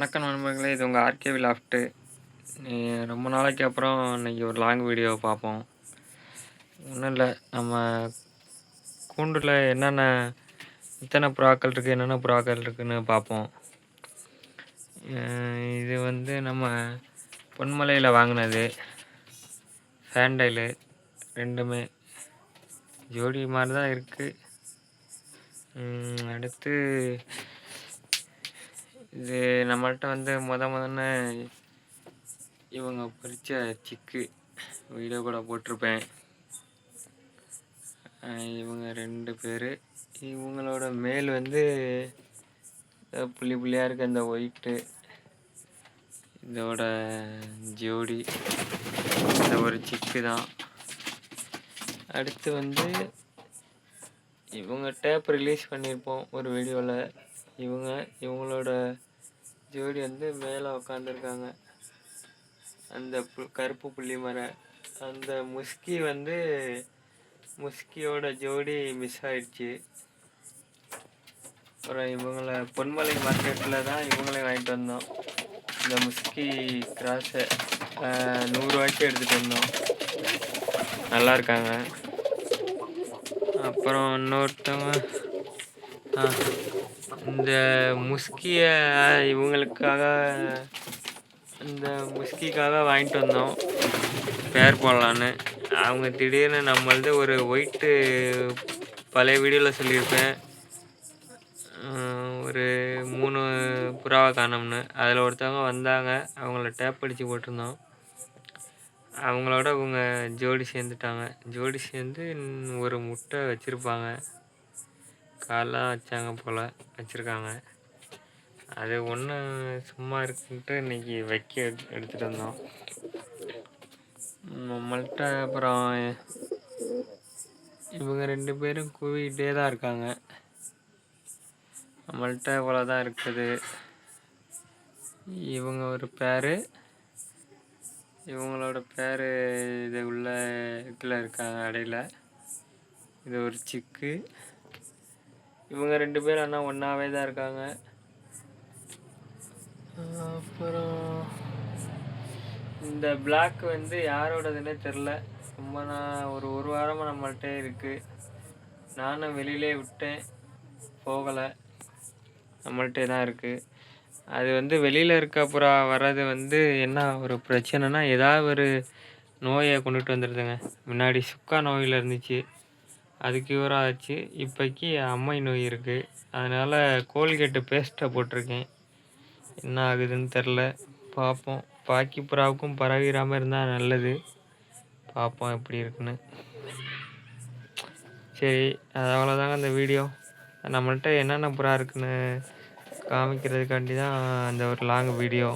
வணக்கம் நண்பர்களே! இது உங்க ஆர்கேவி லாஃப்ட்டு. ரொம்ப நாளைக்கு அப்புறம் இன்னைக்கு ஒரு லாங் வீடியோ பார்ப்போம். ஒண்ணும் இல்ல. நம்ம கூண்டுல எத்தன புறாக்கள் இருக்கு, என்னென்ன புறாக்கள் இருக்குன்னு பார்ப்போம். அ இது வந்து நம்ம பொன்மலையில வாங்குனது. ஃபேன்டைலு 2மே ஜோடி மாரி தான் இருக்கு. அடுத்து இது நம்மள்ட்ட வந்து மொதன்னு இவங்க பொரிச்ச சிக்கு வீடியோ கூட போட்டிருப்பேன். இவங்க 2 பேரு. இவங்களோட மேல் வந்து புள்ளி புள்ளியா இருக்க இந்த ஒயிட்டு. இதோட ஜோடி இந்த ஒரு சிக்கு தான். அடுத்து வந்து இவங்க டேப் ரிலீஸ் பண்ணியிருப்போம் ஒரு வீடியோவில். இவங்களோட ஜோடி வந்து மேலே உக்காந்துருக்காங்க. அந்த கருப்பு புள்ளி மரம். அந்த முஸ்கியோட ஜோடி மிஸ் ஆயிடுச்சு. அப்புறம் இவங்கள பொன்மலை மார்க்கெட்டில் தான் இவங்களையும் வாங்கிட்டு வந்தோம். இந்த முஸ்கி கிராஸை 100 ரூபாய்க்கு எடுத்துகிட்டு வந்தோம். நல்லா இருக்காங்க. அப்புறம் இன்னொருத்தவங்க இந்த முஸ்கிக்காக வாங்கிட்டு வந்தோம், பேர் போடலான்னு. அவங்க திடீர்னு நம்மளது ஒரு ஒயிட்டு பழைய வீடியோவில் சொல்லியிருப்பேன், ஒரு 3 புறாவை காணோம்னு. அதில் ஒருத்தவங்க வந்தாங்க, அவங்கள டேப் அடித்து போட்டிருந்தோம். அவங்களோட இவங்க ஜோடி சேர்ந்துட்டாங்க. ஜோடி சேர்ந்து ஒரு முட்டை வச்சுருப்பாங்க, காலைலாம் வச்சாங்க போல், வச்சுருக்காங்க. அது ஒன்று சும்மா இருக்குன்ட்டு இன்றைக்கி எடுத்துகிட்டு வந்தோம். நம்மள்கிட்ட அப்புறம் இவங்க 2 பேரும் கூவிக்கிட்டே தான் இருக்காங்க. நம்மள்கிட்ட இவ்வளோ தான் இருக்குது. இவங்க ஒரு பேரு, இவங்களோட பேர் இது உள்ள இதில் இருக்காங்க அடையில். இது ஒரு சிக்கு. இவங்க 2 பேரும் ஆனால் ஒன்றாவே தான் இருக்காங்க. அப்புறம் இந்த பிளாக் வந்து யாரோடதுன்னே தெரில. ஒரு வாரமாக நம்மள்கிட்ட இருக்குது. நானும் வெளியிலே விட்டேன், போகலை. நம்மள்கிட்ட தான் இருக்குது. அது வந்து வெளியில் இருக்க புறா வர்றது வந்து என்ன ஒரு பிரச்சனைனா, ஏதாவது ஒரு நோயை கொண்டுட்டு வந்துடுதுங்க. முன்னாடி சுக்கா நோயில் இருந்துச்சு, அது க்யூர் ஆச்சு. இப்போக்கி அம்மை நோய் இருக்குது. அதனால் கோல்கேட்டு பேஸ்ட்டை போட்டிருக்கேன். என்ன ஆகுதுன்னு தெரில, பார்ப்போம். பாக்கி புறாவுக்கும் பரவிடாமல் இருந்தால் நல்லது. பார்ப்போம் எப்படி இருக்குன்னு. சரி, அது அவ்வளோதாங்க இந்த வீடியோ. நம்மள்கிட்ட என்னென்ன புறா இருக்குன்னு காமிக்கிறதுக்காண்டி தான் அந்த ஒரு லாங் வீடியோ.